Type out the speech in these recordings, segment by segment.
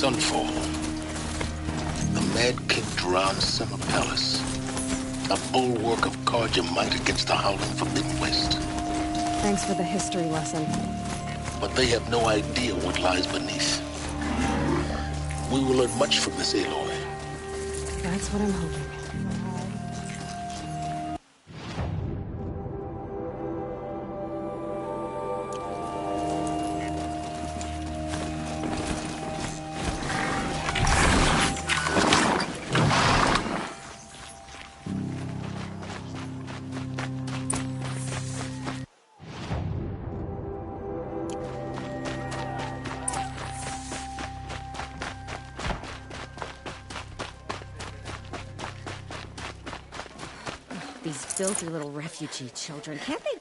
Sunfall. The Mad King Duran Summer Palace. A bulwark of Carja might against the Howling Forbidden West. Thanks for the history lesson. But they have no idea what lies beneath. We will learn much from this Aloy. That's what I'm hoping. These filthy little refugee children, can't they?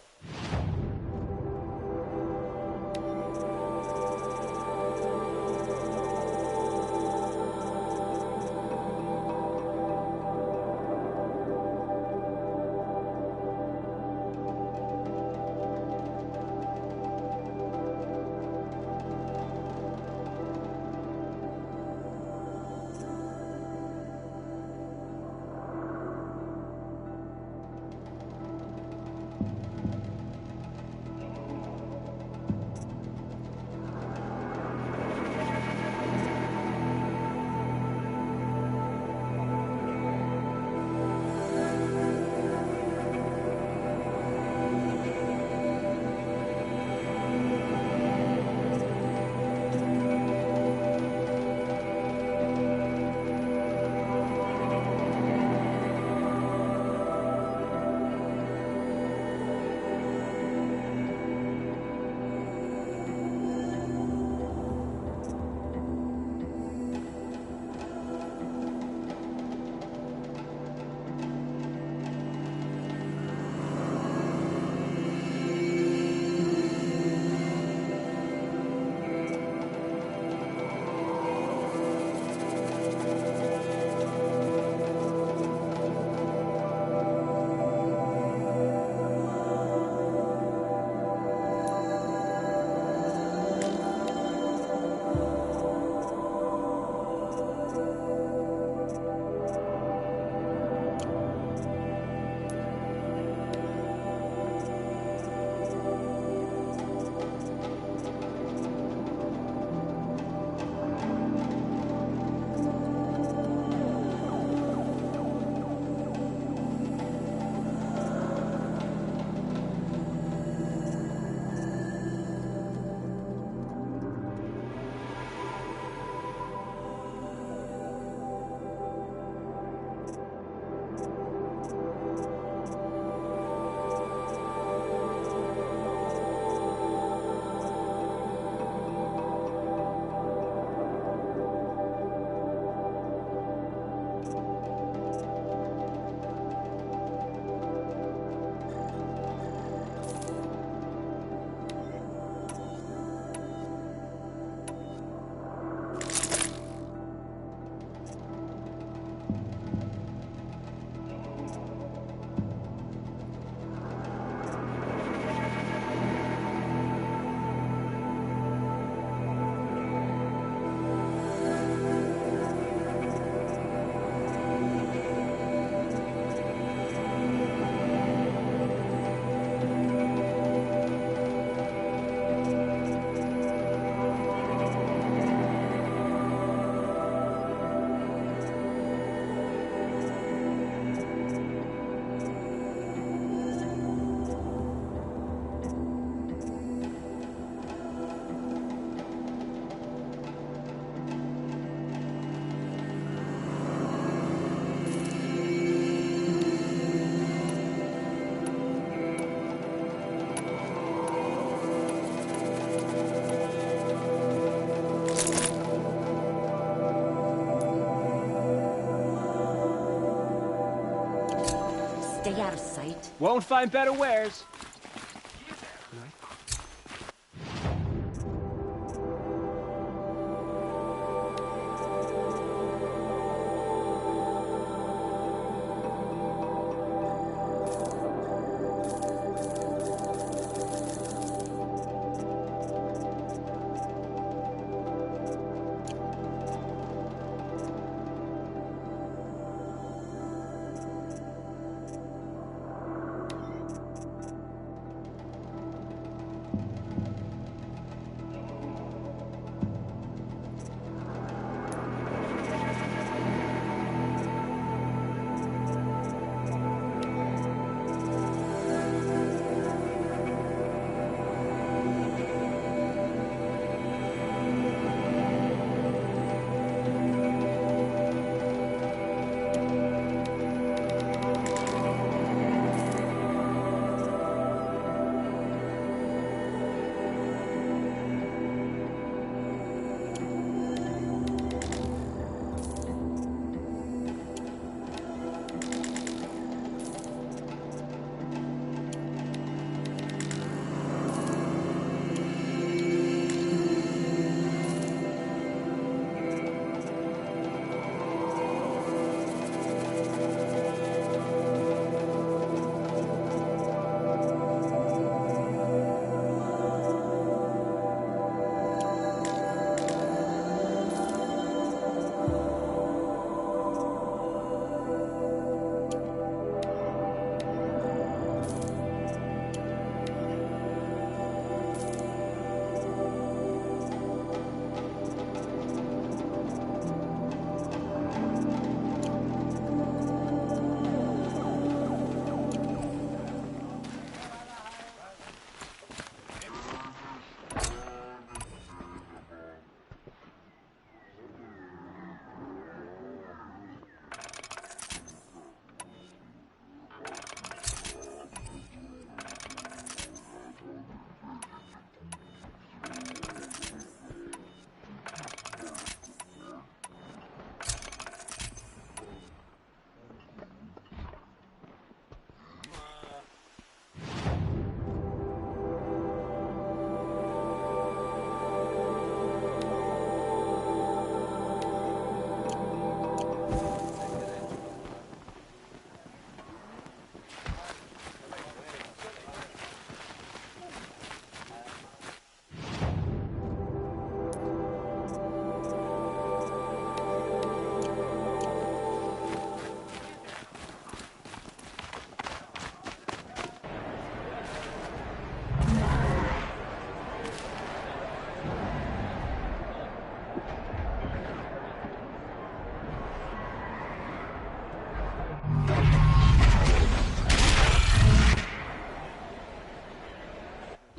out of sight. Won't find better wares.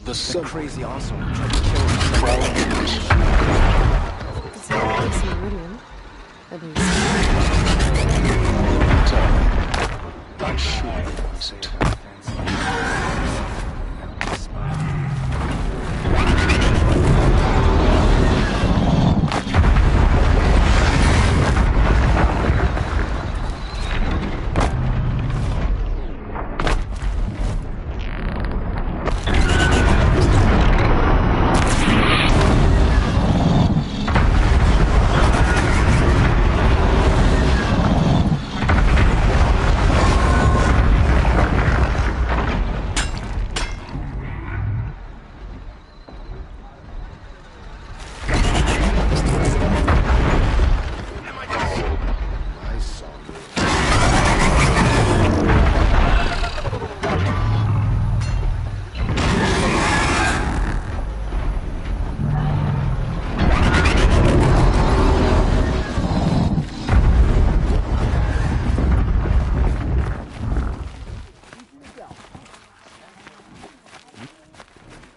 The sun. Crazy awesome. Tried to kill him. It's not like some Meridian. At least. Not sure it wasn't.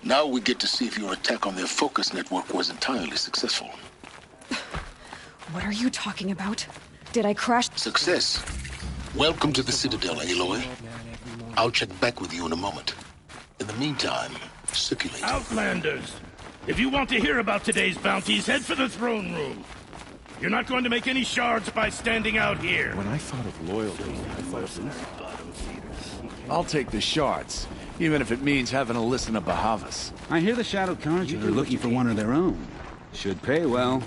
Now we get to see if your attack on their focus network was entirely successful. What are you talking about? Did I crash? Success. Welcome to the Citadel, Aloy. I'll check back with you in a moment. In the meantime, circulate. Outlanders! If you want to hear about today's bounties, head for the throne room. You're not going to make any shards by standing out here. When I thought of loyalty, I thought of Bottom feeders. I'll take the shards, even if it means having to listen to Bahavas. I hear the Shadow Carja are looking for one of their own. Should pay well.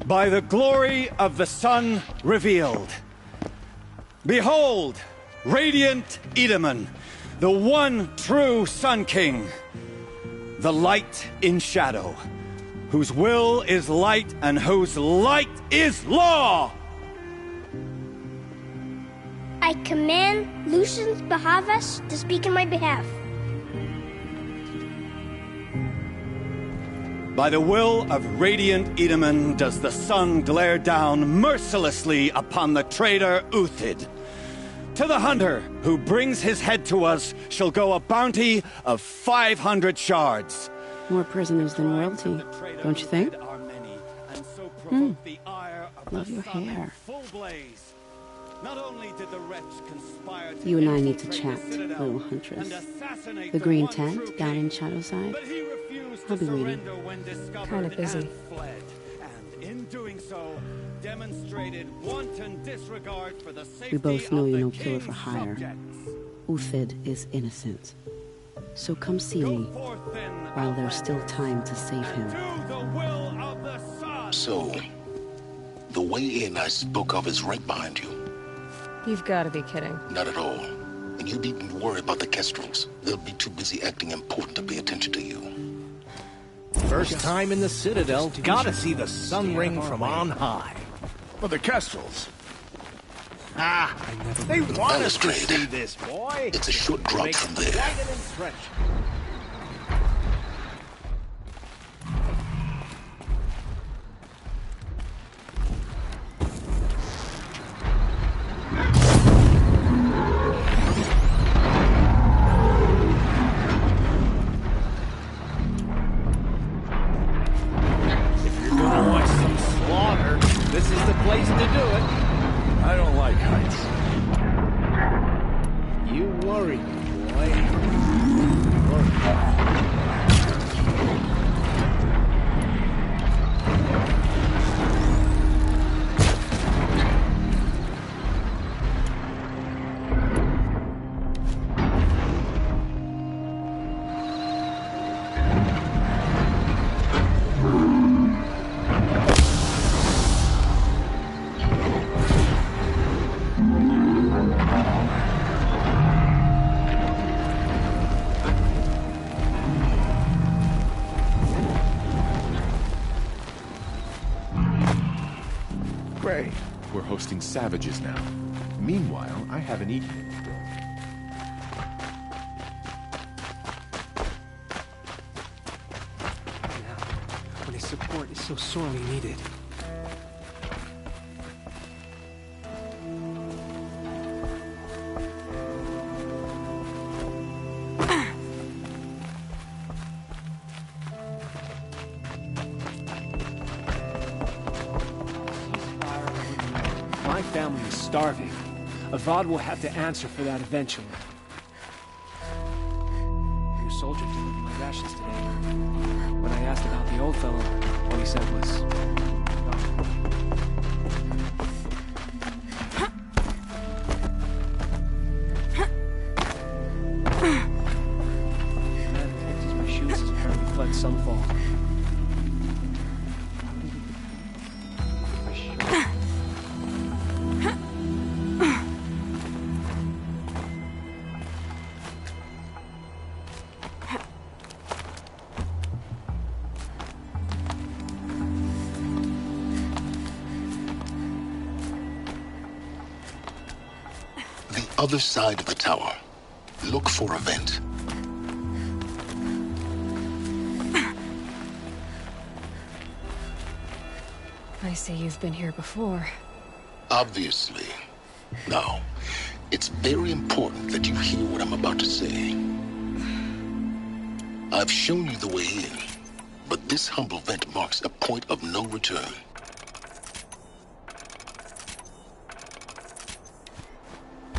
By the glory of the sun revealed. Behold, radiant Edaman, the one true Sun King. The light in shadow, whose will is light and whose light is law! I command Lucius Bahavas to speak in my behalf. By the will of radiant Edaman does the sun glare down mercilessly upon the traitor Uthid. To the hunter who brings his head to us shall go a bounty of 500 shards. More prisoners than royalty, don't you think? Love your hair. You and I need to chat, little huntress. The green tent down in Shadowside? I'll be waiting. Kind of busy. In doing so, demonstrated wanton disregard for the safety We both know of you're the no killer for king's hire. subjects. Uthid is innocent. So come see me Forth then, while there's still time to save him. to the will of the sun. So, the way in I spoke of is right behind you. You've got to be kidding. Not at all. And you needn't worry about the Kestrels. They'll be too busy acting important to pay attention to you. First time in the Citadel, gotta see the sun ring from on high. But the Kestrels. Ah, they want us to Balustrade. see this, boy. It's a short drop Make from there. quite an impression. If you're gonna watch some slaughter, this is the place to do it. I don't like heights. You worry, boy. You worry. Great. We're hosting savages now. Meanwhile, I haven't eaten. Now, when his support is so sorely needed. My family is starving. Avad will have to answer for that eventually. Your soldier delivered my rations today. When I asked about the old fellow, all he said was, the man who picked my shoes has apparently fled Sunfall. The other side of the tower. Look for a vent. I see you've been here before. Obviously. Now, it's very important that you hear what I'm about to say. I've shown you the way in, but this humble vent marks a point of no return.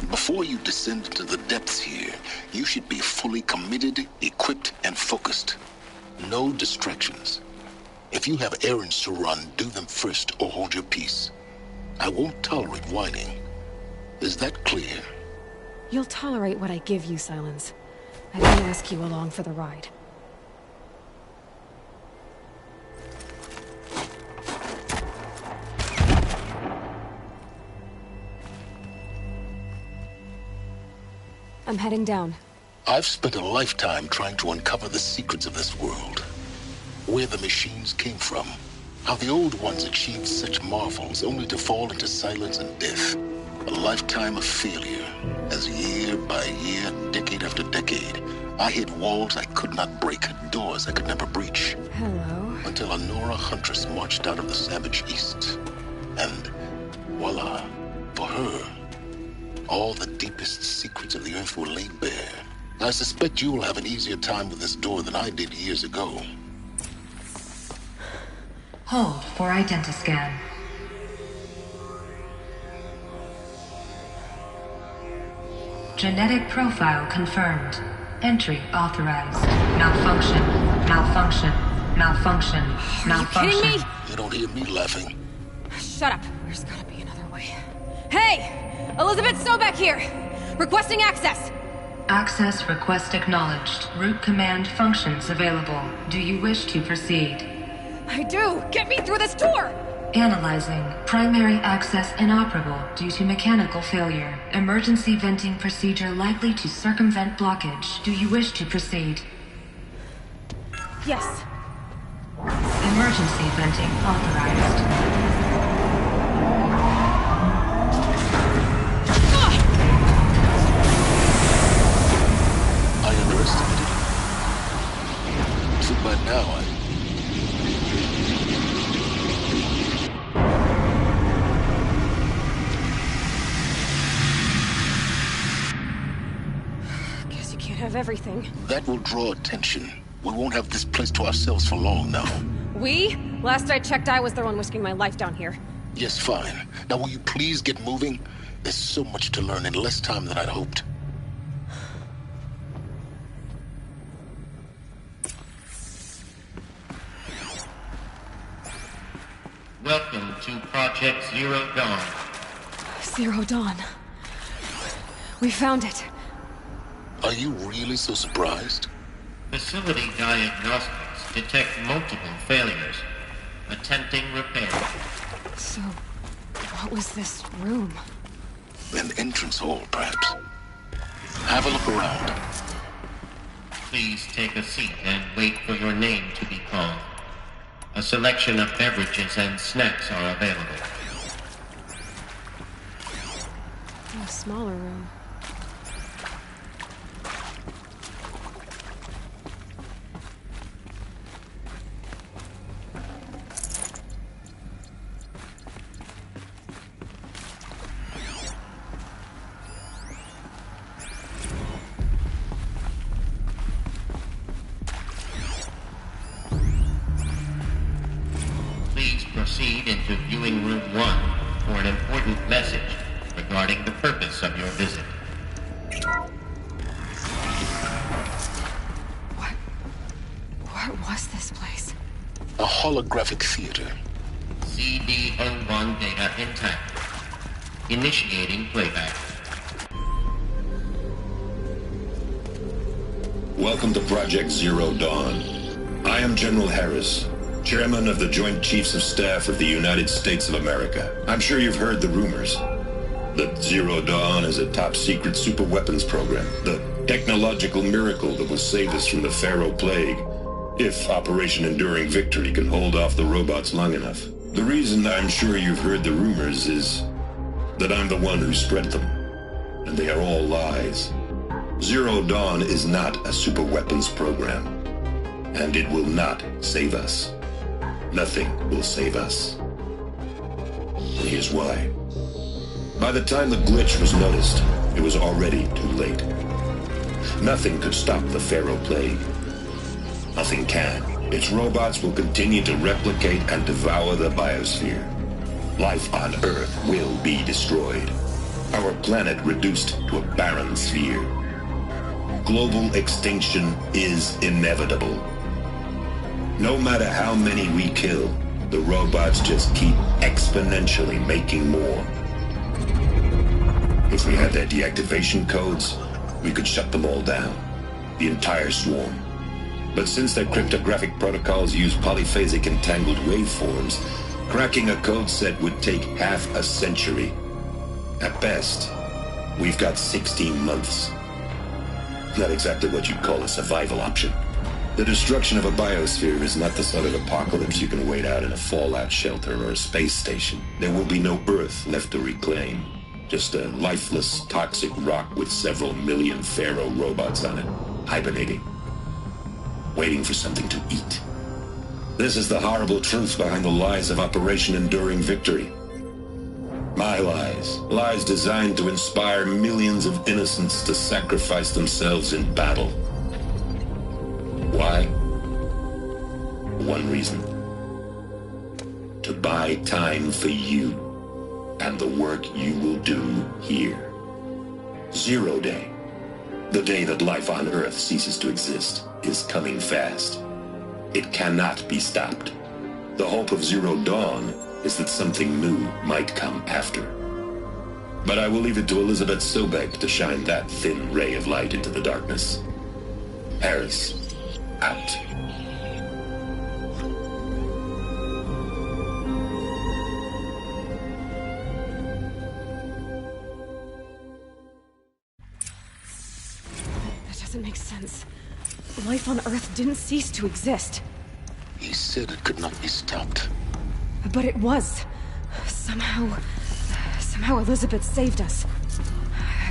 Before you descend into the depths here, you should be fully committed, equipped, and focused. No distractions. If you have errands to run, do them first or hold your peace. I won't tolerate whining. Is that clear? You'll tolerate what I give you, Silence. I didn't ask you along for the ride. I'm heading down. I've spent a lifetime trying to uncover the secrets of this world. Where the machines came from. How the old ones achieved such marvels only to fall into silence and death. A lifetime of failure, as year by year, decade after decade, I hit walls I could not break, doors I could never breach. Hello. Until a Nora huntress marched out of the savage east. And voila, for her, all the deepest secrets of the earth were laid bare. I suspect you will have an easier time with this door than I did years ago. Hold for identiscan. Genetic profile confirmed. Entry authorized. Malfunction. Malfunction. Malfunction. Malfunction. Are you kidding me? You don't hear me laughing. Shut up. There's gotta be another way. Hey! Elizabeth Sobek here! Requesting access! Access request acknowledged. Root command functions available. Do you wish to proceed? I do! Get me through this tour! Analyzing. Primary access inoperable due to mechanical failure. Emergency venting procedure likely to circumvent blockage. Do you wish to proceed? Yes. Emergency venting authorized. I underestimated you. So by now, Guess you can't have everything. That will draw attention. We won't have this place to ourselves for long now. We? Last I checked, I was the one risking my life down here. Yes, fine. Now will you please get moving? There's so much to learn in less time than I'd hoped. Welcome to Project Zero Dawn. Zero Dawn. We found it. Are you really so surprised? Facility diagnostics detect multiple failures. Attempting repair. So, what was this room? An entrance hall, perhaps. Have a look around. Please take a seat and wait for your name to be called. A selection of beverages and snacks are available. A smaller room. Proceed into viewing room 1 for an important message regarding the purpose of your visit. What was this place? A holographic theater. CD01 data intact. Initiating playback. Welcome to Project Zero Dawn. I am General Harris, Chairman of the Joint Chiefs of Staff of the United States of America. I'm sure you've heard the rumors that Zero Dawn is a top-secret superweapons program, the technological miracle that will save us from the Pharaoh Plague, if Operation Enduring Victory can hold off the robots long enough. The reason I'm sure you've heard the rumors is that I'm the one who spread them, and they are all lies. Zero Dawn is not a superweapons program, and it will not save us. Nothing will save us. And here's why. By the time the glitch was noticed, it was already too late. Nothing could stop the Pharaoh Plague. Nothing can. Its robots will continue to replicate and devour the biosphere. Life on Earth will be destroyed. Our planet reduced to a barren sphere. Global extinction is inevitable. No matter how many we kill, the robots just keep exponentially making more. If we had their deactivation codes, we could shut them all down. The entire swarm. But since their cryptographic protocols use polyphasic entangled waveforms, cracking a code set would take half a century. At best, we've got 16 months. Not exactly what you'd call a survival option. The destruction of a biosphere is not the sort of apocalypse you can wait out in a fallout shelter or a space station. There will be no Earth left to reclaim. Just a lifeless, toxic rock with several million Pharaoh robots on it, hibernating, waiting for something to eat. This is the horrible truth behind the lies of Operation Enduring Victory. My lies. Lies designed to inspire millions of innocents to sacrifice themselves in battle. Why? One reason. To buy time for you and the work you will do here. Zero Day, the day that life on Earth ceases to exist, is coming fast. It cannot be stopped. The hope of Zero Dawn is that something new might come after. But I will leave it to Elizabeth Sobek to shine that thin ray of light into the darkness. Harris, out. That doesn't make sense. Life on Earth didn't cease to exist. He said it could not be stopped. But it was. Somehow Elizabeth saved us.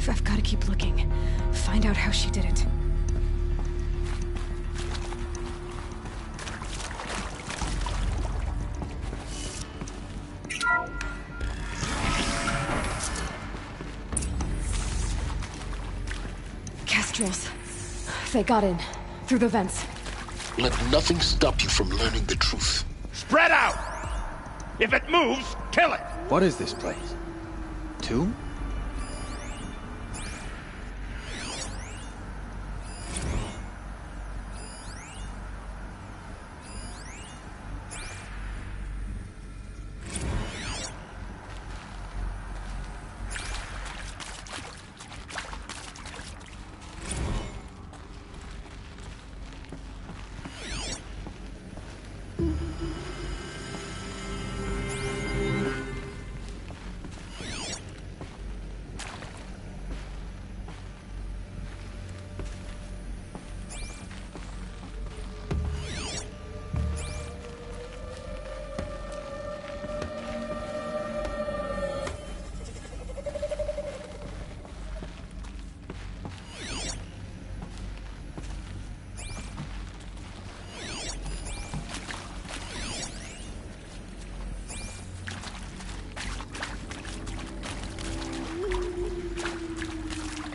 I've got to keep looking. Find out how she did it. Kestrels. They got in. Through the vents. Let nothing stop you from learning the truth. Spread out! If it moves, kill it! What is this place? Tomb?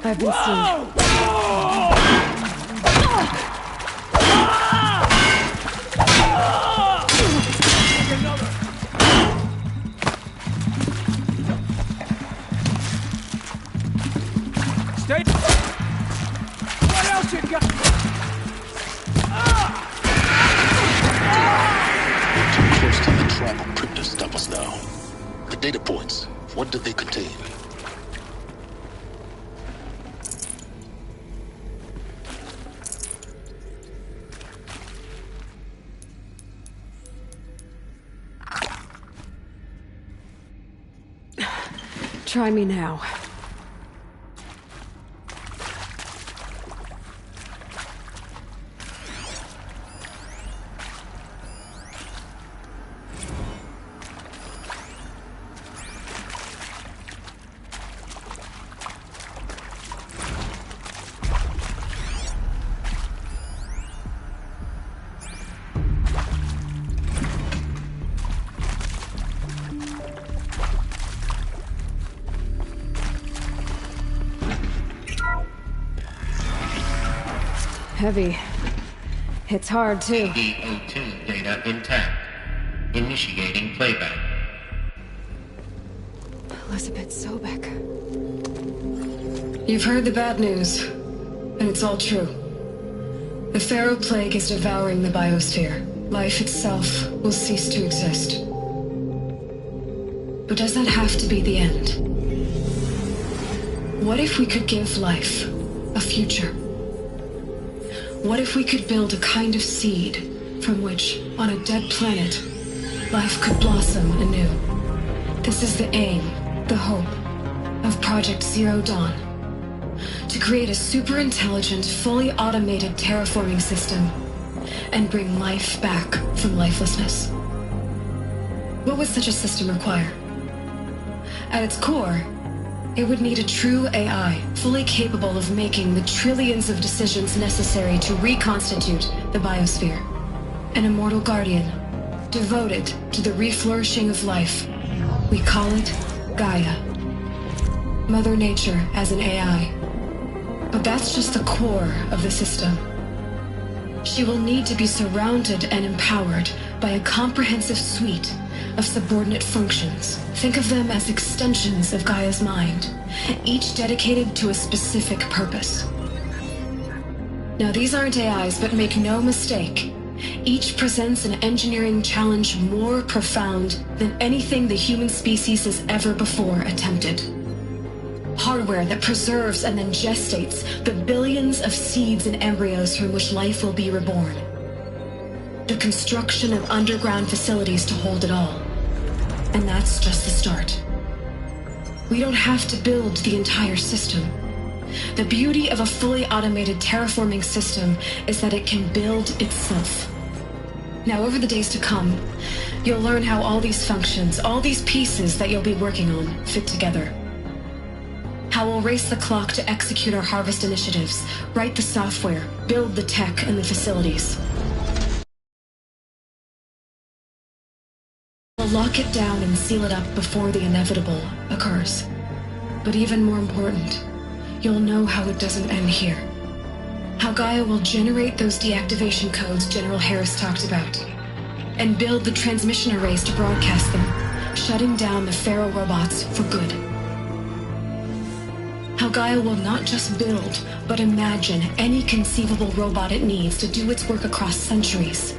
I've been seen. Stay. What else you got? We're too close to the tribal crypt to stop us now. The data points, what did they contain? Try me now. Heavy. It's hard, too. DO2 data intact. Initiating playback. Elizabeth Sobek. You've heard the bad news, and it's all true. The Pharaoh Plague is devouring the biosphere. life itself will cease to exist. But does that have to be the end? What if we could give life a future? What if we could build a kind of seed from which, on a dead planet, life could blossom anew? This is the aim, the hope, of Project Zero Dawn. To create a super-intelligent, fully automated terraforming system and bring life back from lifelessness. What would such a system require? At its core, it would need a true AI, fully capable of making the trillions of decisions necessary to reconstitute the biosphere. An immortal guardian, devoted to the reflourishing of life. We call it Gaia. Mother Nature as an AI. But that's just the core of the system. She will need to be surrounded and empowered by a comprehensive suite of subordinate functions. Think of them as extensions of Gaia's mind, each dedicated to a specific purpose. Now, these aren't AIs, but make no mistake, each presents an engineering challenge more profound than anything the human species has ever before attempted. Hardware that preserves and then gestates the billions of seeds and embryos from which life will be reborn. The construction of underground facilities to hold it all. And that's just the start. We don't have to build the entire system. The beauty of a fully automated terraforming system is that it can build itself. Now, over the days to come, you'll learn how all these functions, all these pieces that you'll be working on, fit together. How we'll race the clock to execute our harvest initiatives, write the software, build the tech and the facilities. We'll lock it down and seal it up before the inevitable occurs. But even more important, you'll know how it doesn't end here. How Gaia will generate those deactivation codes General Harris talked about, and build the transmission arrays to broadcast them, shutting down the Pharaoh robots for good. How Gaia will not just build, but imagine any conceivable robot it needs to do its work across centuries.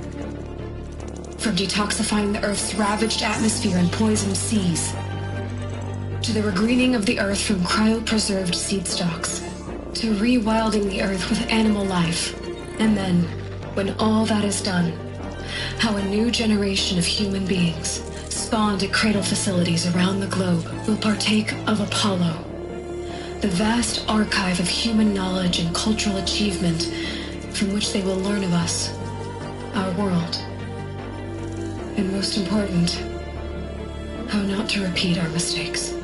From detoxifying the Earth's ravaged atmosphere and poisoned seas, to the regreening of the Earth from cryopreserved seed stalks, to rewilding the Earth with animal life. And then, when all that is done, how a new generation of human beings, spawned at cradle facilities around the globe, will partake of Apollo, the vast archive of human knowledge and cultural achievement from which they will learn of us, our world. And most important, how not to repeat our mistakes.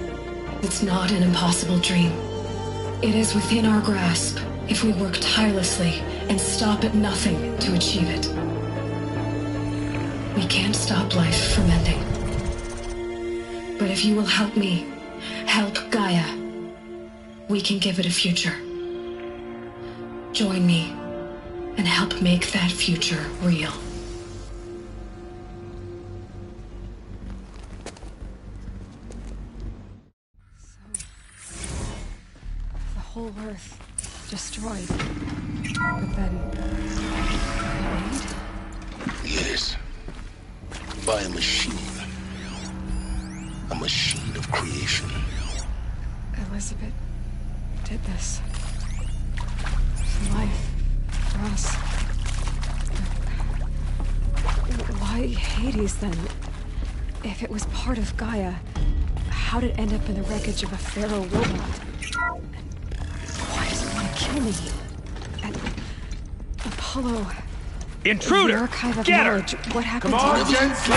It's not an impossible dream. It is within our grasp if we work tirelessly and stop at nothing to achieve it. We can't stop life from ending. But if you will help me, help Gaia, we can give it a future. Join me and help make that future real. The whole Earth destroyed. But then... Yes. By a machine. A machine of creation. Elizabeth did this. For life. For us. Why Hades, then? If it was part of Gaia, how did it end up in the wreckage of a Pharaoh robot? Why does it want to kill me? And Apollo... Intruder! The archive of Get her! knowledge. What happened Come on, to Jensen!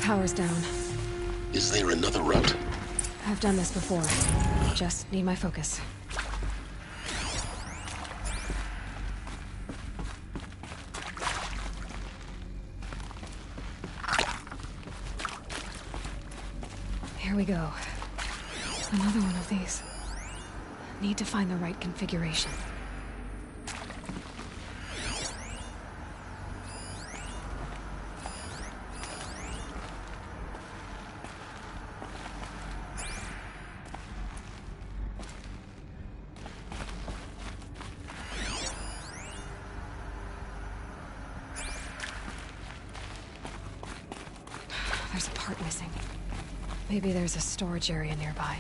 Power's down. Is there another route? I've done this before. Just need my focus. Here we go. Another one of these. Need to find the right configuration. There's a part missing. Maybe there's a storage area nearby.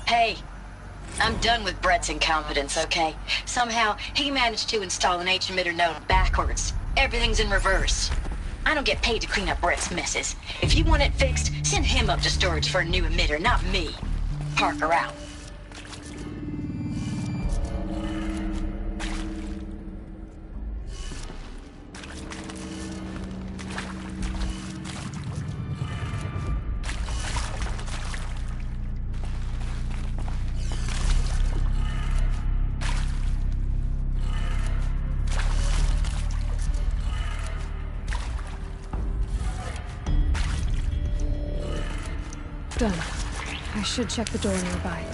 Hey, I'm done with Brett's incompetence, okay? Somehow, he managed to install an H-emitter node backwards. Everything's in reverse. I don't get paid to clean up Brett's messes. If you want it fixed, send him up to storage for a new emitter, not me. Parker out. Done. I should check the door nearby.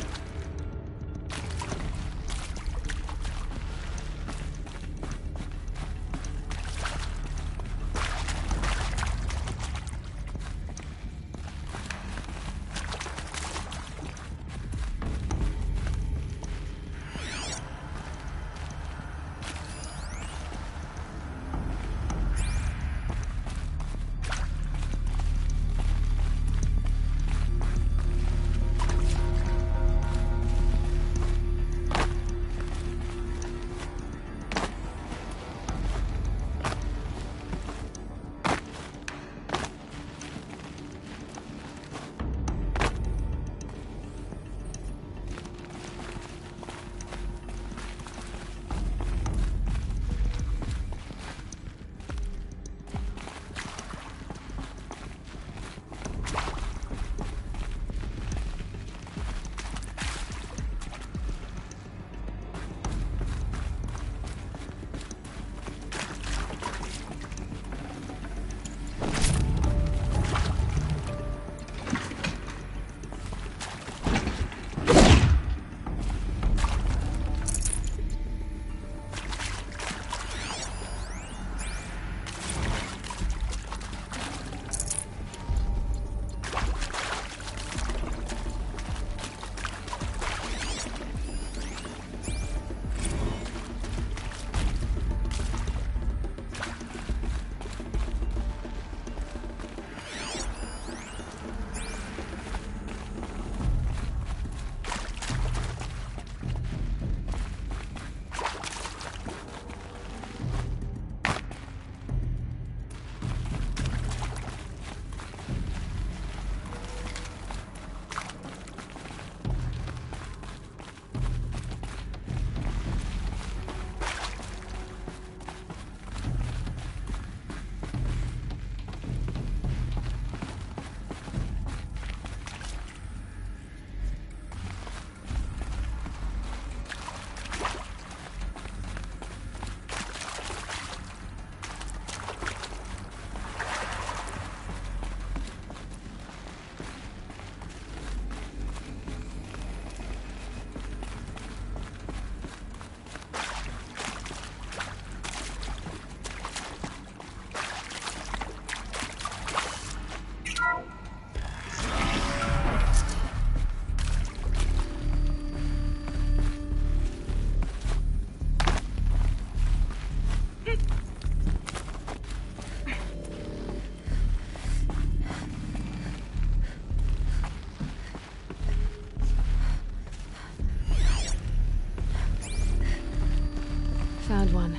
Found one.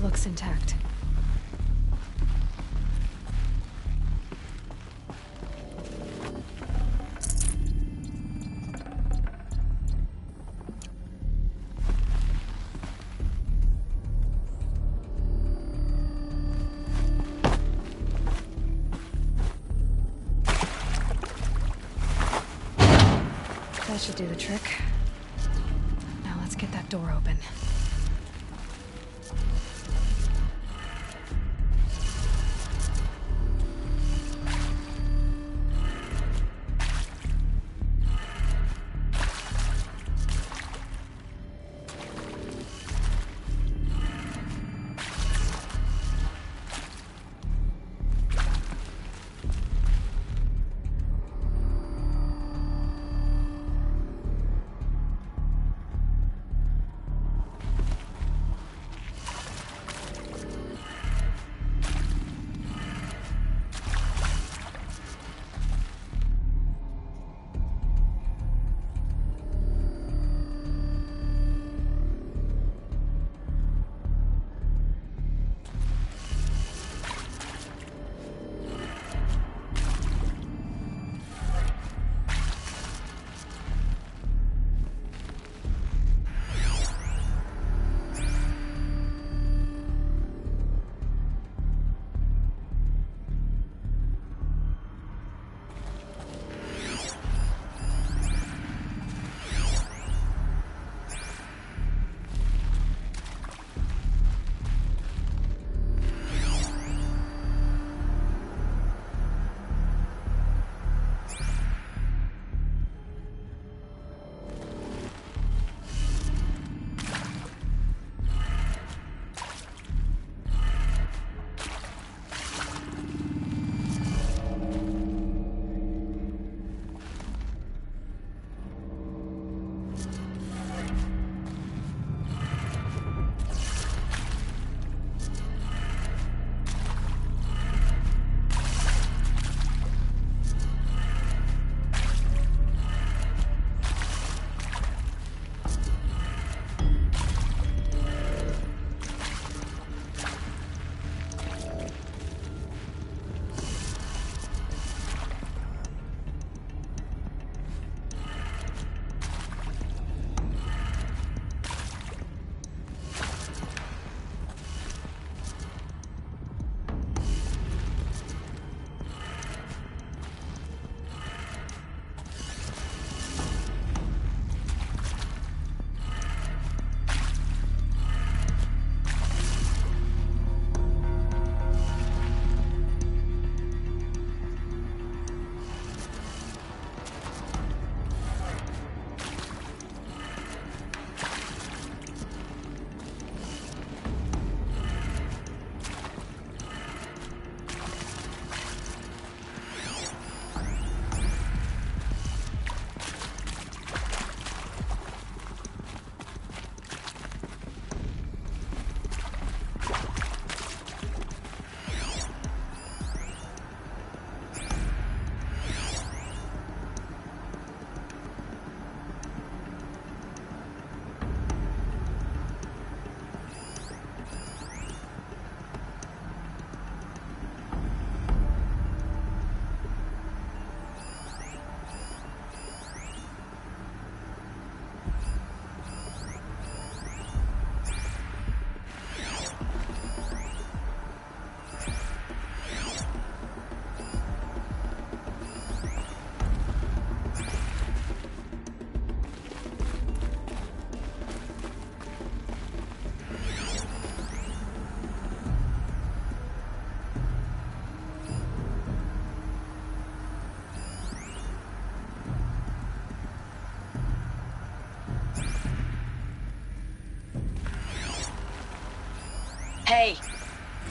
Looks intact. That should do the trick. Now let's get that door open.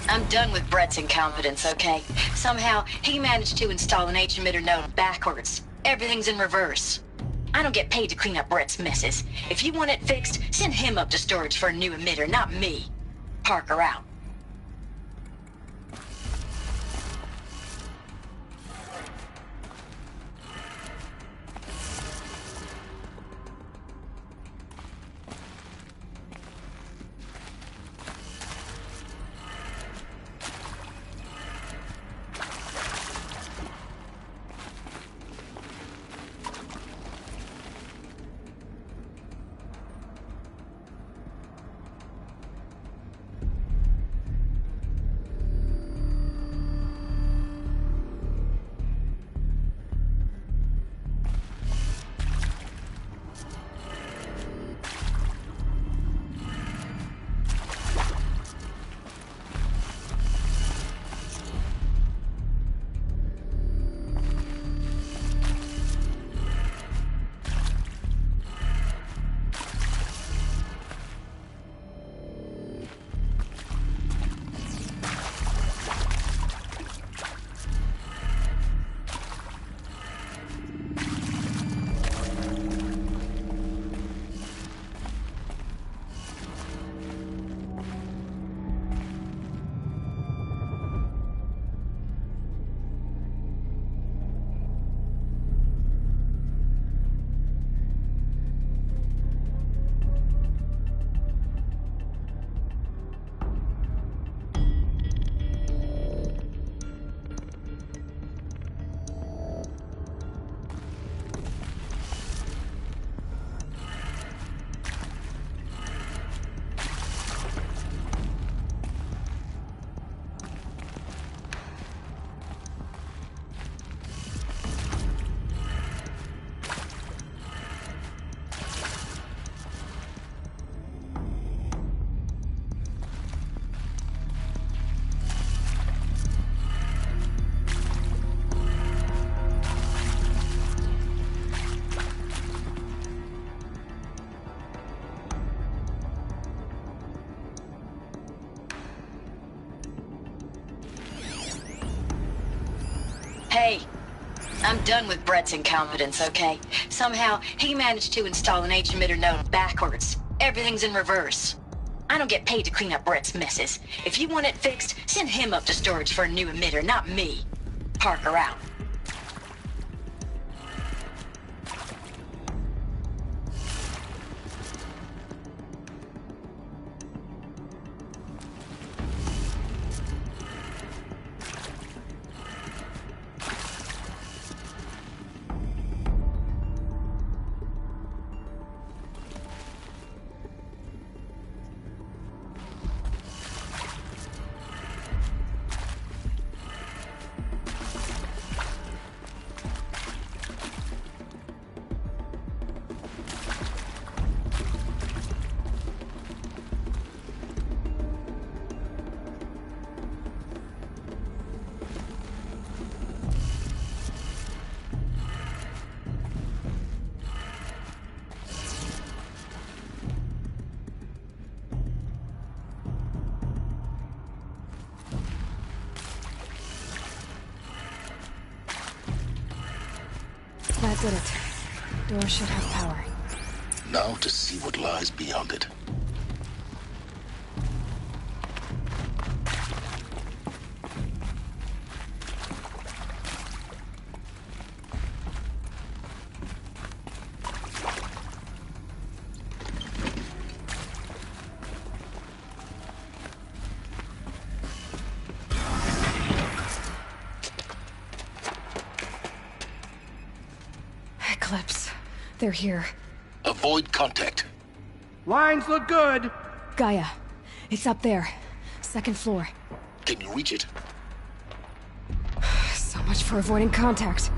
I'm done with Brett's incompetence, okay? Somehow, he managed to install an H-emitter node backwards. Everything's in reverse. I don't get paid to clean up Brett's messes. If you want it fixed, send him up to storage for a new emitter, not me. Parker out. Hey, I'm done with Brett's incompetence, okay? Somehow, he managed to install an H-emitter node backwards. Everything's in reverse. I don't get paid to clean up Brett's messes. If you want it fixed, send him up to storage for a new emitter, not me. Parker out. That did it. Door should have power. Now to see what lies beyond it. Eclipse. They're here. Avoid contact. Lines look good. Gaia. It's up there. Second floor. Can you reach it? So much for avoiding contact.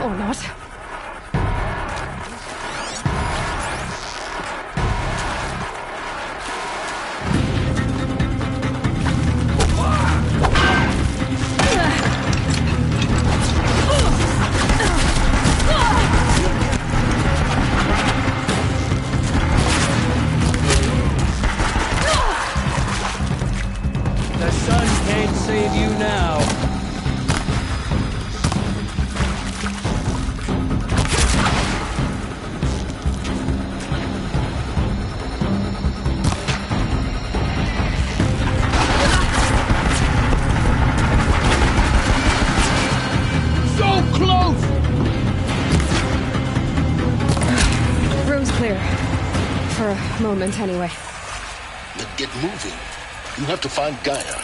Or not. The sun can't save you now. For a moment, anyway. Then get moving. You have to find Gaia.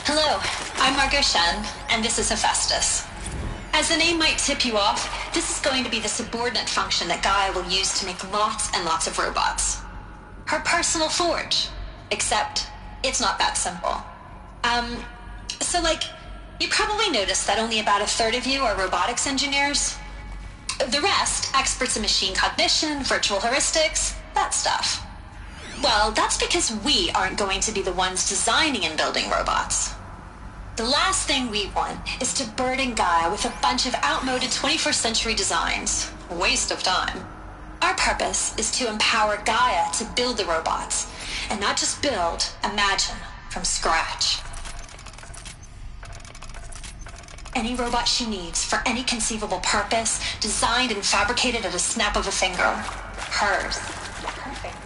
Hello, I'm Margot Shen, and this is Hephaestus. As the name might tip you off, this is going to be the subordinate function that Gaia will use to make lots and lots of robots. Her personal forge. Except, it's not that simple. You probably noticed that only about a third of you are robotics engineers. The rest, experts in machine cognition, virtual heuristics, that stuff. Well, that's because we aren't going to be the ones designing and building robots. The last thing we want is to burden Gaia with a bunch of outmoded 21st century designs. A waste of time. Our purpose is to empower Gaia to build the robots, and not just build, imagine, from scratch. Any robot she needs for any conceivable purpose, designed and fabricated at a snap of a finger. Hers. Perfect.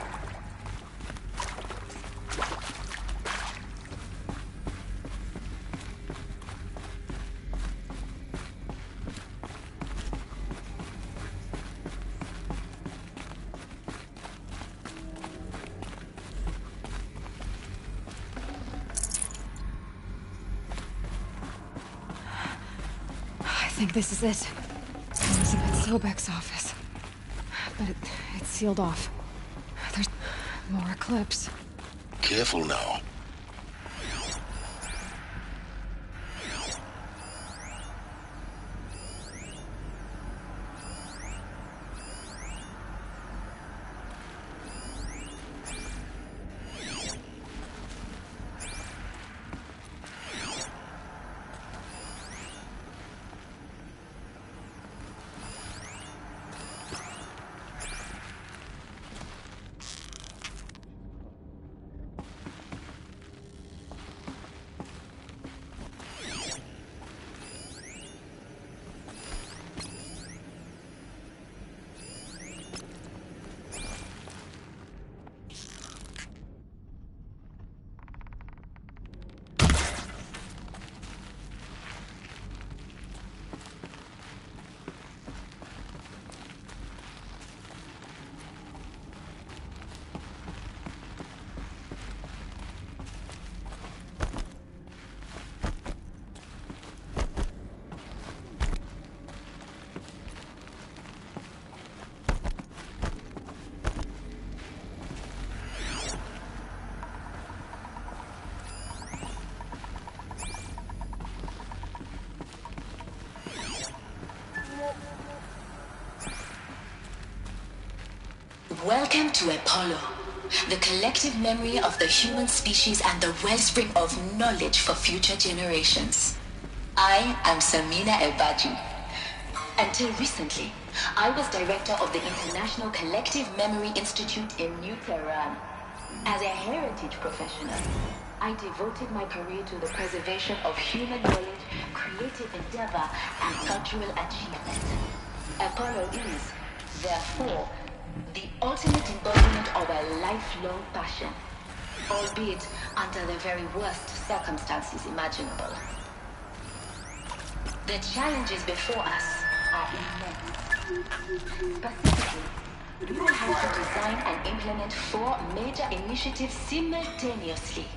think this is it. Elizabeth Sobek's office. But it's sealed off. There's more Eclipse. Careful now. Welcome to Apollo, the collective memory of the human species and the wellspring of knowledge for future generations. I am Samina El-Baji. Until recently, I was director of the International Collective Memory Institute in New Tehran. As a heritage professional, I devoted my career to the preservation of human knowledge, creative endeavor, and cultural achievement. Apollo is, therefore, the ultimate embodiment of a lifelong passion, albeit under the very worst circumstances imaginable. The challenges before us are immense. Specifically, we will have to design and implement 4 major initiatives simultaneously.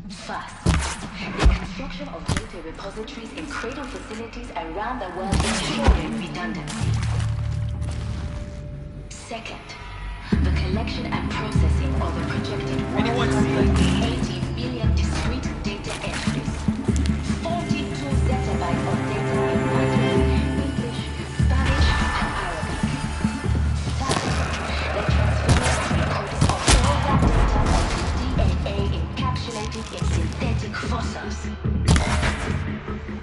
First, the construction of data repositories in cradle facilities around the world ensuring redundancy. Second, the collection and processing of the projected 180 million discrete data entries, 42 zettabytes of data in Mandarin, English, Spanish, and Arabic. Third, the transfer and codes of all that data onto DNA encapsulated in synthetic fossils.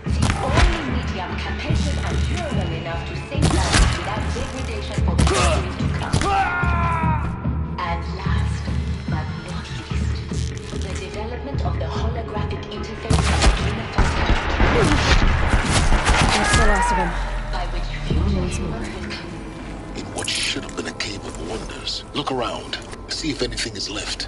The only medium capacious and durable enough to save lives without degradation for the centuries to come. And last, but not least, the development of the holographic interface of the unified. That's the last of him. By which future humans will come. In what should have been a cave of wonders. Look around. See if anything is left.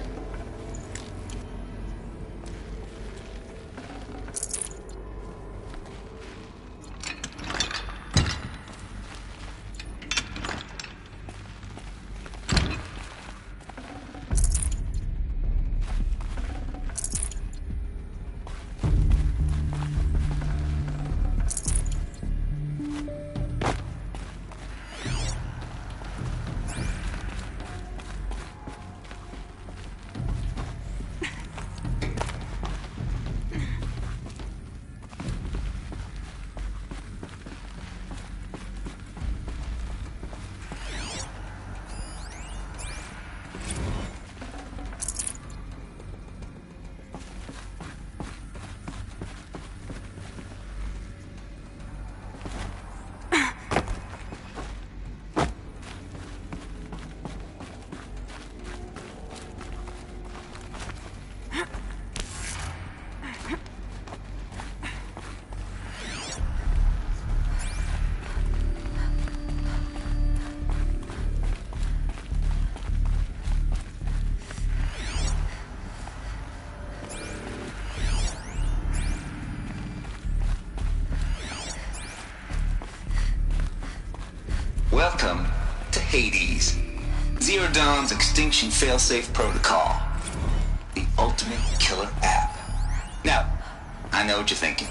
Welcome to Hades, Zero Dawn's extinction failsafe protocol. The ultimate killer app. Now, I know what you're thinking.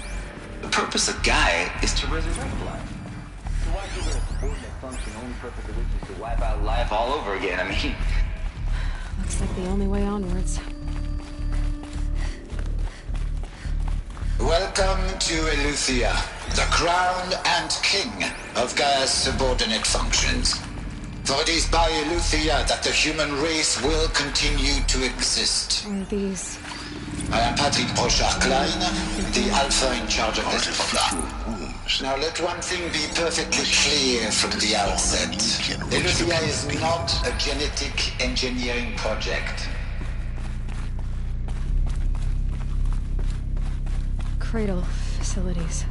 The purpose of Gaia is to resurrect life. So why give it a subordinate function, only purpose of which is to wipe out life all over again? I mean... Looks like the only way onwards. Welcome to Eleuthia, the crown and king of Gaia's subordinate functions. For it is by Eleuthia that the human race will continue to exist. These... I am Patrick Brochard-Klein, the Alpha in charge of this program. Now let one thing be perfectly clear from the outset. Eleuthia is not a genetic engineering project. Cradle facilities.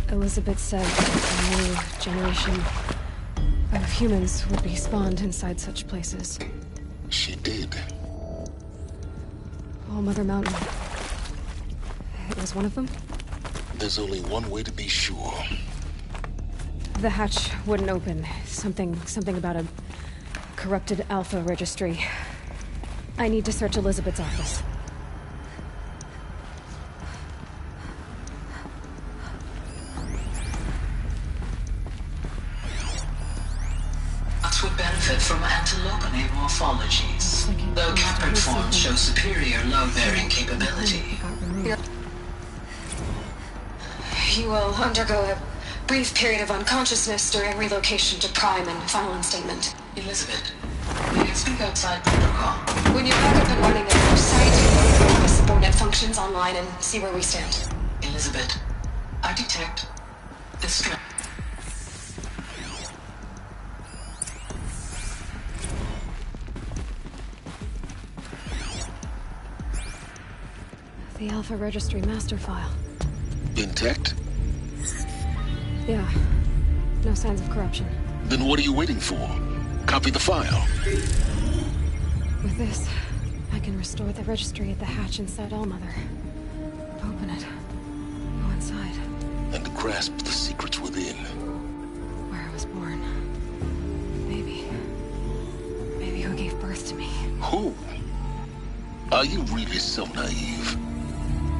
Elizabeth said a new generation of humans would be spawned inside such places. She did. All Mother Mountain. It was one of them? There's only one way to be sure. The hatch wouldn't open. Something about a corrupted Alpha registry. I need to search Elizabeth's office. Would benefit from antilopinae morphologies, though caprid forms show superior load-bearing capability. You will undergo a brief period of unconsciousness during relocation to Prime and final instatement. Elizabeth, may I speak outside protocol? When you're back up and running at your site, we'll put the subordinate functions online and see where we stand. Elizabeth, I detect distress. The Alpha Registry master file. Intact? Yeah. No signs of corruption. Then what are you waiting for? Copy the file. With this, I can restore the registry at the hatch inside Allmother. Open it. Go inside. And grasp the secrets within. Where I was born. Maybe who gave birth to me. Who? Are you really so naive?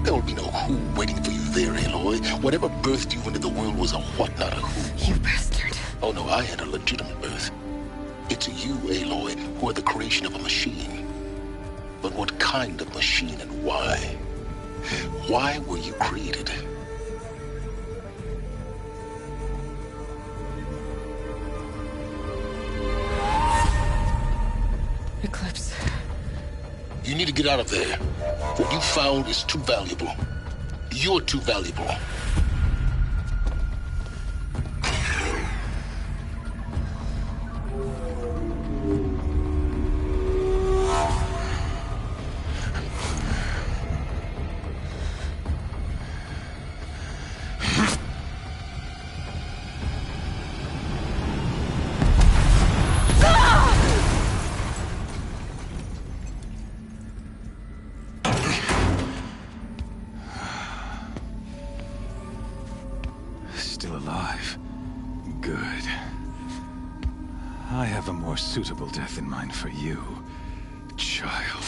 There will be no who waiting for you there, Aloy. Whatever birthed you into the world was a what, not a who. You bastard. Oh no, I had a legitimate birth. It's you, Aloy, who are the creation of a machine. But what kind of machine and why? Why were you created? Eclipse. You need to get out of there. What you found is too valuable. You're too valuable. Still alive. Good. I have a more suitable death in mind for you, child.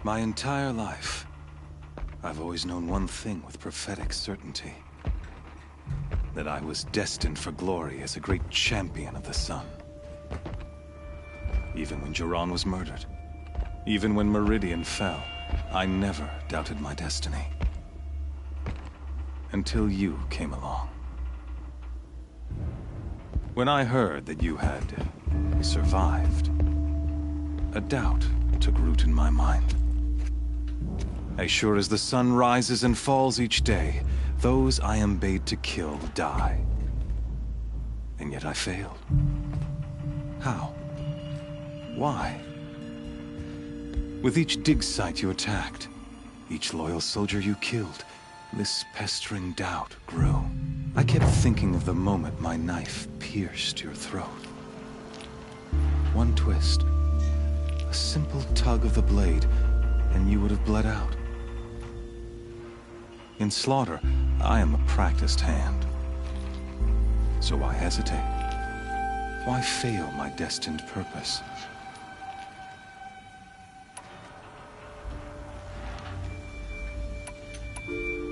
My entire life, I've always known one thing with prophetic certainty. That I was destined for glory as a great champion of the sun. Even when Jiran was murdered, even when Meridian fell, I never doubted my destiny. Until you came along. When I heard that you had survived, a doubt took root in my mind. As sure as the sun rises and falls each day, those I am bade to kill die. And yet I failed. How? Why? With each dig site you attacked, each loyal soldier you killed, this pestering doubt grew. I kept thinking of the moment my knife pierced your throat. One twist, a simple tug of the blade, and you would have bled out. In slaughter, I am a practiced hand. So why hesitate? Why fail my destined purpose?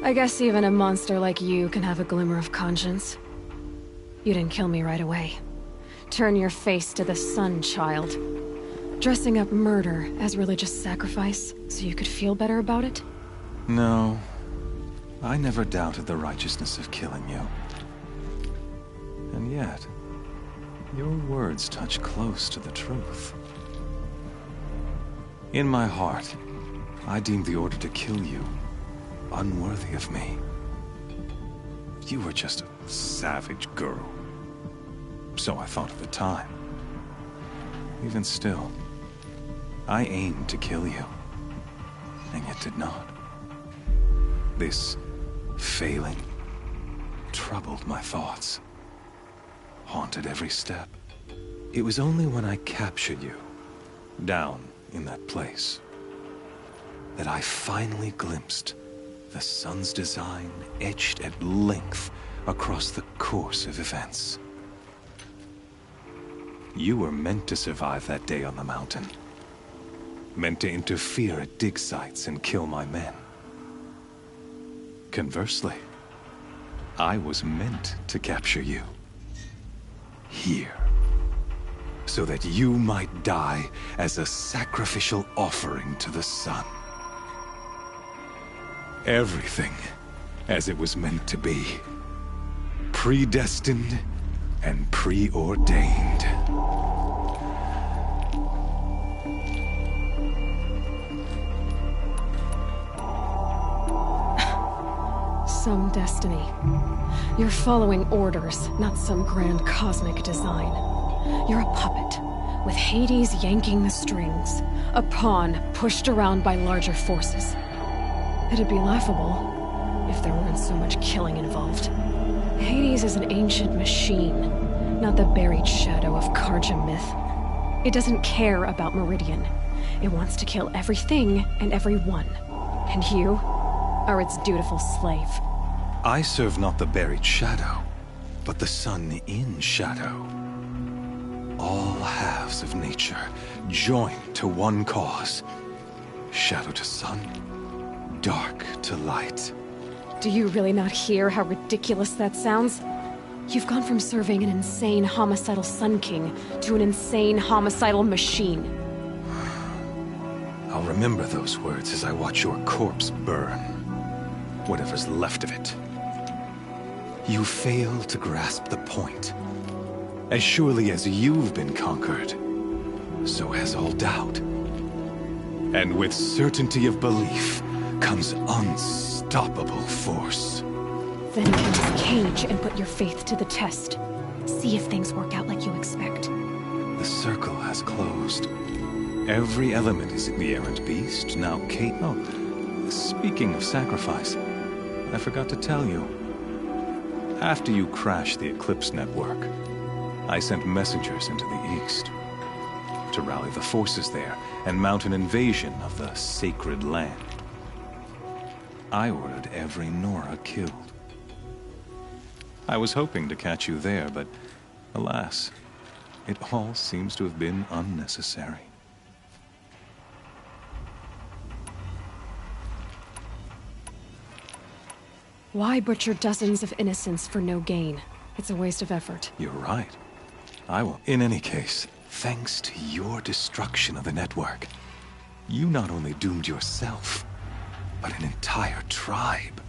I guess even a monster like you can have a glimmer of conscience. You didn't kill me right away. Turn your face to the sun, child. Dressing up murder as religious sacrifice so you could feel better about it? No. I never doubted the righteousness of killing you. And yet, your words touch close to the truth. In my heart, I deemed the order to kill you unworthy of me. You were just a savage girl. So I thought at the time. Even still, I aimed to kill you, and yet did not. This failing troubled my thoughts, haunted every step. It was only when I captured you, down in that place, that I finally glimpsed the sun's design etched at length across the course of events. You were meant to survive that day on the mountain. Meant to interfere at dig sites and kill my men. Conversely, I was meant to capture you. Here. So that you might die as a sacrificial offering to the sun. Everything as it was meant to be. Predestined and preordained. Some destiny. You're following orders, not some grand cosmic design. You're a puppet, with Hades yanking the strings, a pawn pushed around by larger forces. It'd be laughable if there weren't so much killing involved. Hades is an ancient machine, not the buried shadow of Carja myth. It doesn't care about Meridian. It wants to kill everything and everyone. And you are its dutiful slave. I serve not the buried shadow, but the sun in shadow. All halves of nature joined to one cause. Shadow to sun, dark to light. Do you really not hear how ridiculous that sounds? You've gone from serving an insane homicidal Sun King to an insane homicidal machine. I'll remember those words as I watch your corpse burn. Whatever's left of it. You fail to grasp the point. As surely as you've been conquered, so has all doubt. And with certainty of belief comes unstoppable force. Then get this cage and put your faith to the test. See if things work out like you expect. The circle has closed. Every element is in the errant beast, now Kate. Oh, speaking of sacrifice, I forgot to tell you. After you crashed the Eclipse network, I sent messengers into the east to rally the forces there and mount an invasion of the sacred land. I ordered every Nora killed. I was hoping to catch you there, but alas, it all seems to have been unnecessary. Why butcher dozens of innocents for no gain? It's a waste of effort. You're right. I will. In any case, thanks to your destruction of the network, you not only doomed yourself, but an entire tribe.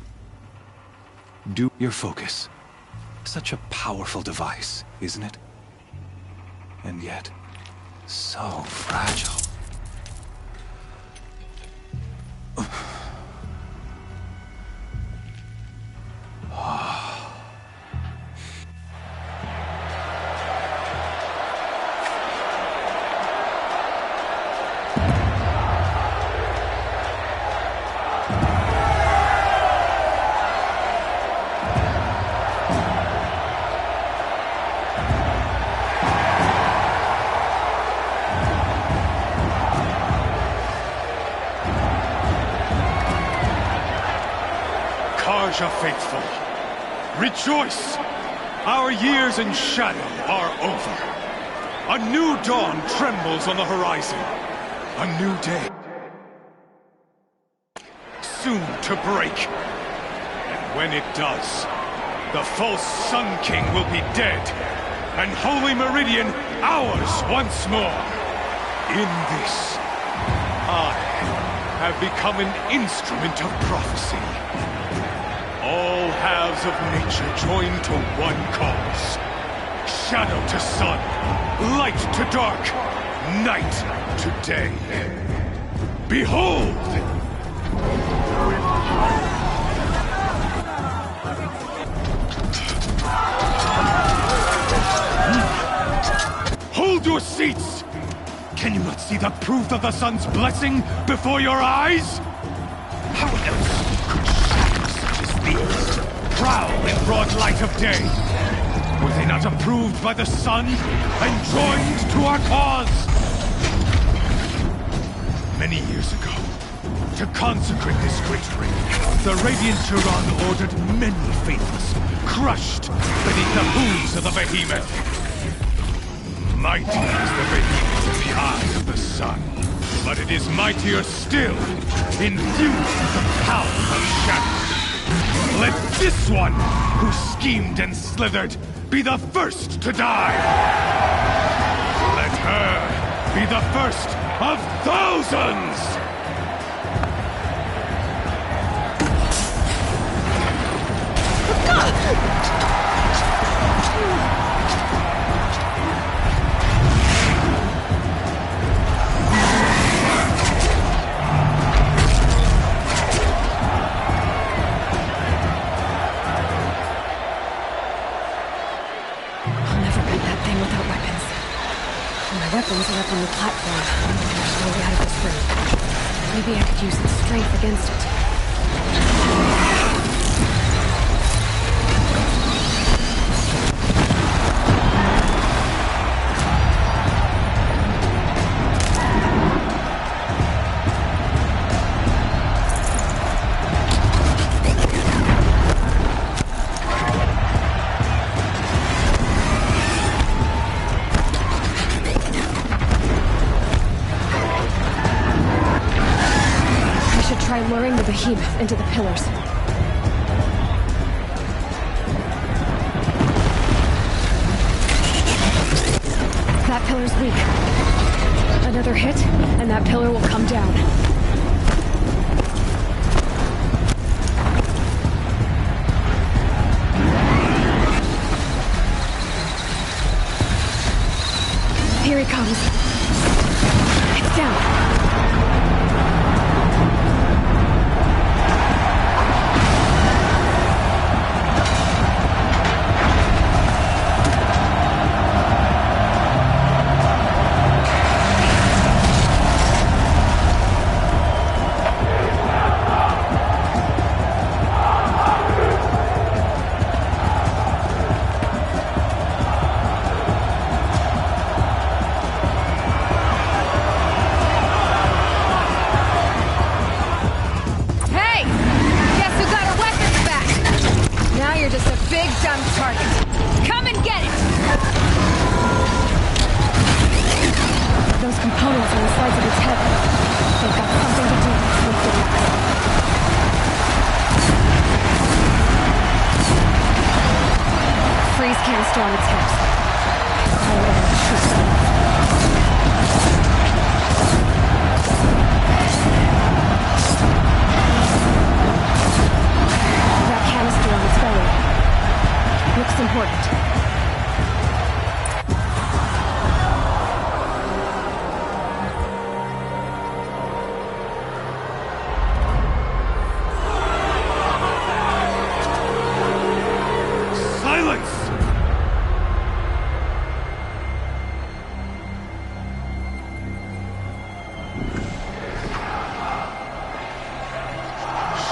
Do your focus. Such a powerful device, isn't it? And yet, so fragile. Persia faithful, rejoice! Our years in shadow are over. A new dawn trembles on the horizon. A new day soon to break. And when it does, the false Sun King will be dead, and Holy Meridian ours once more. In this, I have become an instrument of prophecy. All halves of nature join to one cause. Shadow to sun, light to dark, night to day. Behold! Hold your seats! Can you not see the proof of the sun's blessing before your eyes? How else could shadows such as these prowl in broad light of day? Were they not approved by the sun and joined to our cause? Many years ago, to consecrate this great ring, the Radiant Turan ordered many faithless, crushed beneath the hooves of the behemoth. Mighty is the behemoth in the eye of the sun, but it is mightier still, infused with the power of shadow. Let this one, who schemed and slithered, be the first to die! Let her be the first of thousands! Weapons are up on the platform. There's no way out of this room. Maybe I could use its strength against it. Luring the behemoth into the pillars. That pillar's weak. Another hit, and that pillar will come down. Here he comes. It's down.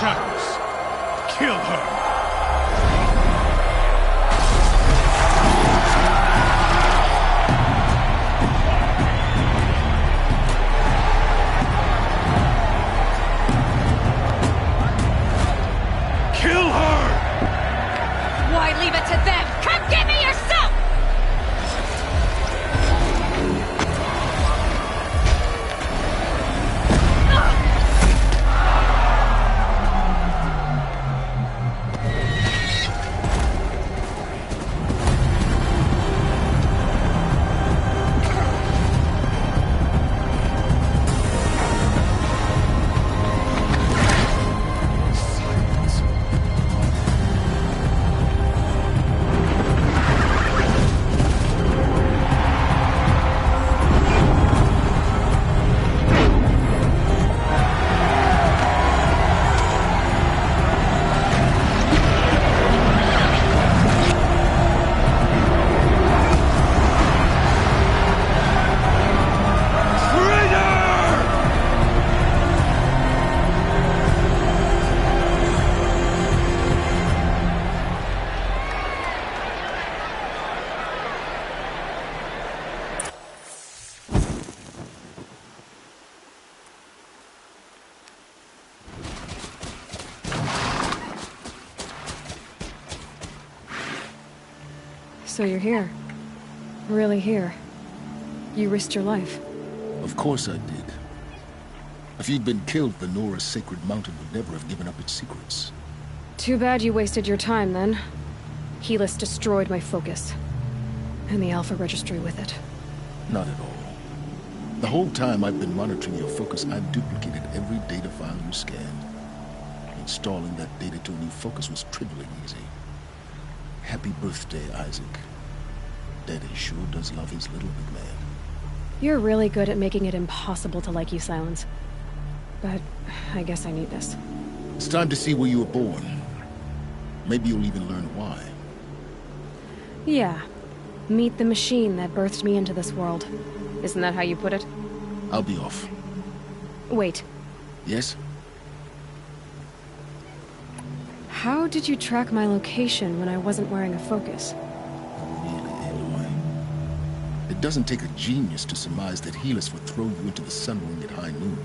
Shadows, kill her! Kill her! leave it to them! Come get me yourself! So you're here. Really here. You risked your life. Of course I did. If you'd been killed, the Nora's sacred mountain would never have given up its secrets. Too bad you wasted your time, then. Helis destroyed my focus. And the Alpha Registry with it. Not at all. The whole time I've been monitoring your focus, I've duplicated every data file you scanned. Installing that data to a new focus was trivially easy. Happy birthday, Isaac. Daddy sure does love his little big man. You're really good at making it impossible to like you, Silence. But I guess I need this. It's time to see where you were born. Maybe you'll even learn why. Yeah. Meet the machine that birthed me into this world. Isn't that how you put it? I'll be off. Wait. Yes? How did you track my location when I wasn't wearing a focus? Really, Aloy? It doesn't take a genius to surmise that Helis would throw you into the sun ring at high noon.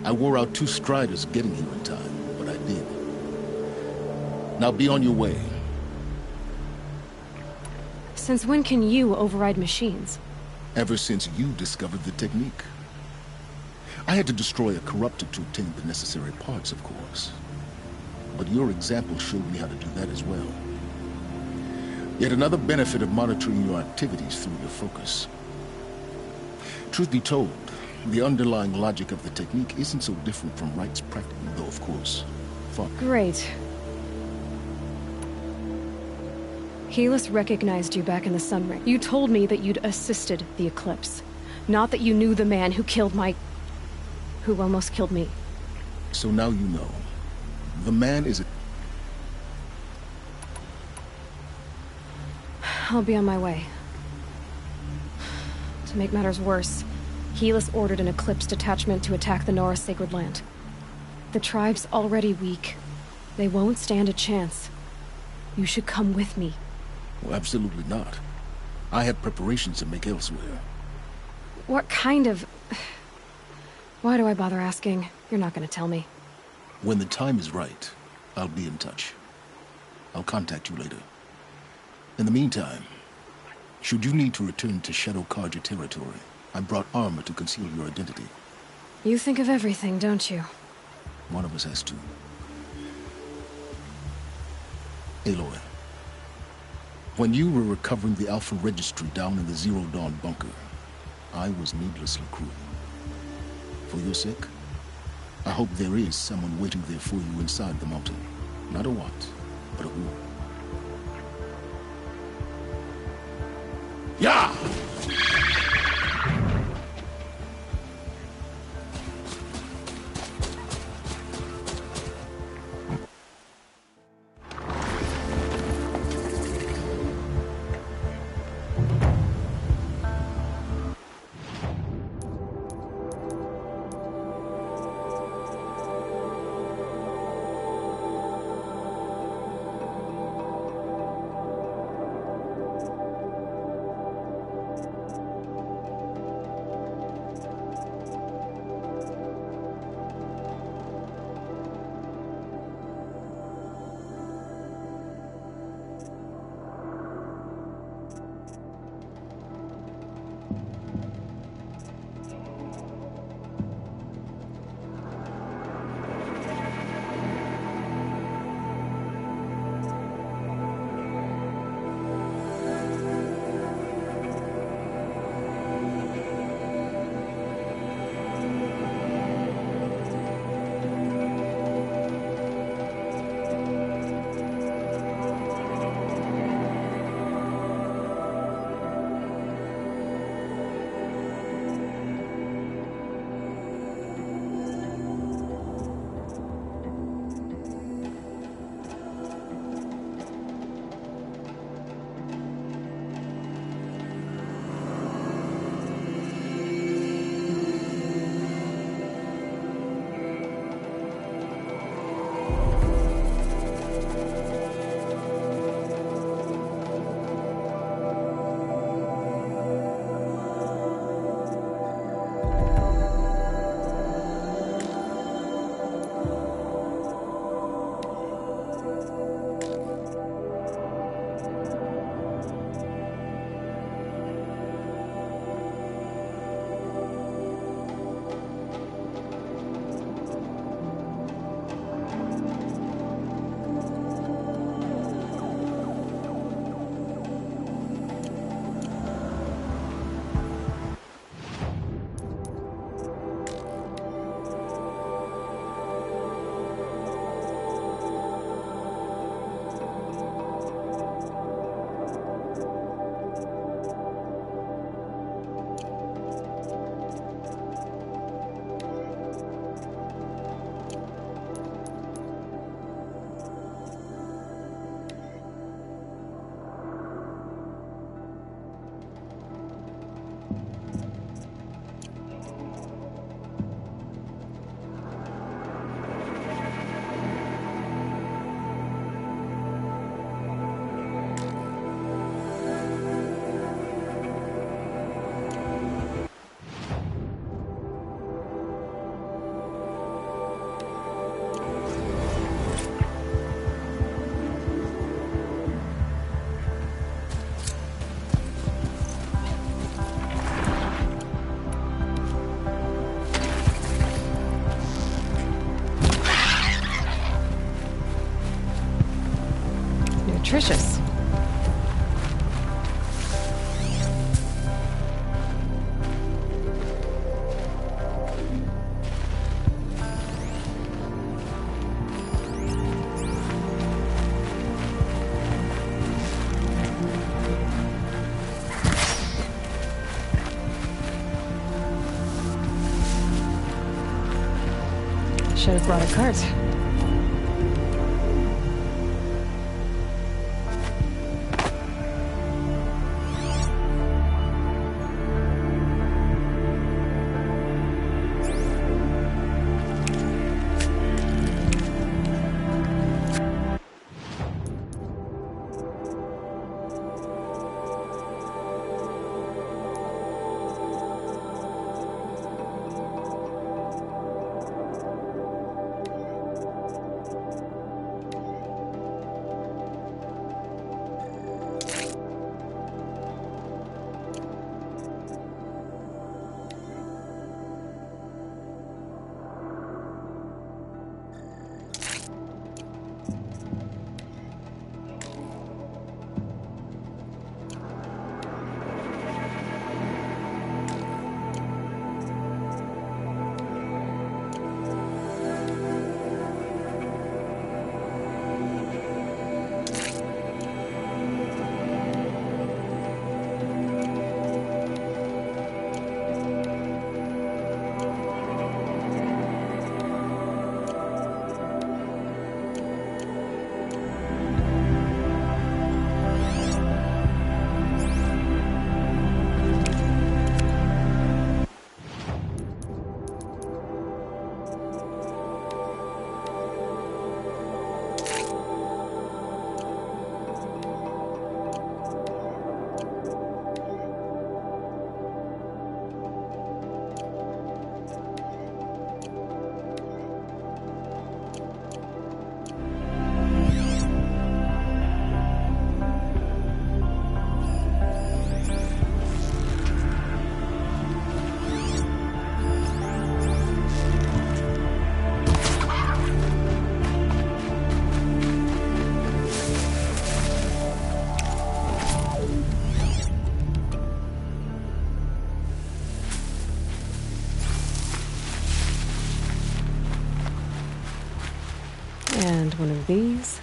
I wore out 2 striders getting here in time, but I did. Now be on your way. Since when can you override machines? Ever since you discovered the technique. I had to destroy a corruptor to obtain the necessary parts, of course. But your example showed me how to do that as well. Yet another benefit of monitoring your activities through your focus. Truth be told, the underlying logic of the technique isn't so different from Wright's practical, though of course, far. Great. Helis recognized you back in the Sun Ring. You told me that you'd assisted the Eclipse. Not that you knew the man who killed who almost killed me. So now you know. The man is a... I'll be on my way. To make matters worse, Helis ordered an Eclipse detachment to attack the Nora Sacred Land. The tribe's already weak. They won't stand a chance. You should come with me. Well, absolutely not. I have preparations to make elsewhere. What kind of... Why do I bother asking? You're not gonna tell me. When the time is right, I'll be in touch. I'll contact you later. In the meantime, should you need to return to Shadow Carja territory, I brought armor to conceal your identity. You think of everything, don't you? One of us has to. Aloy, when you were recovering the Alpha Registry down in the Zero Dawn bunker, I was needlessly cruel. For your sake, I hope there is someone waiting there for you inside the mountain. Not a what, but a who. Yeah! nutritious. Should have brought a cart. And one of these.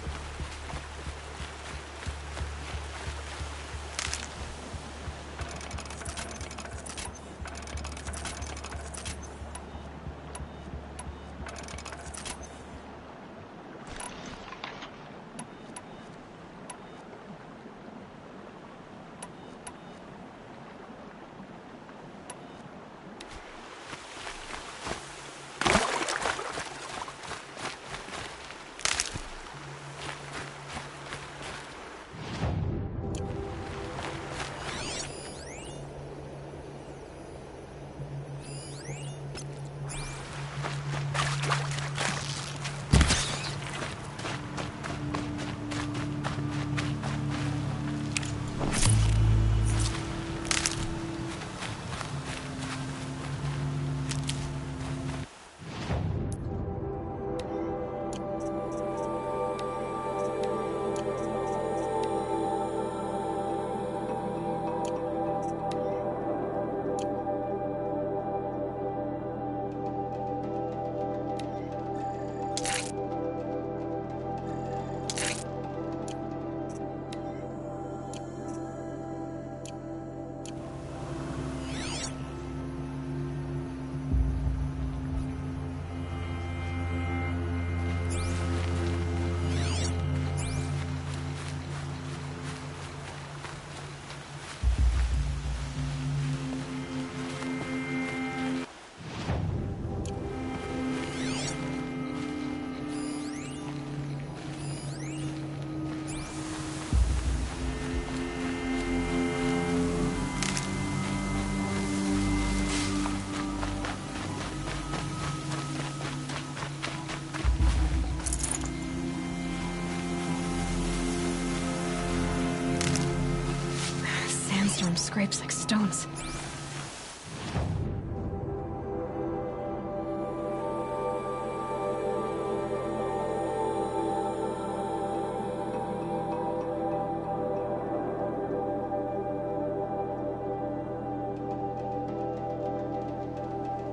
Sandstorm scrapes like stones.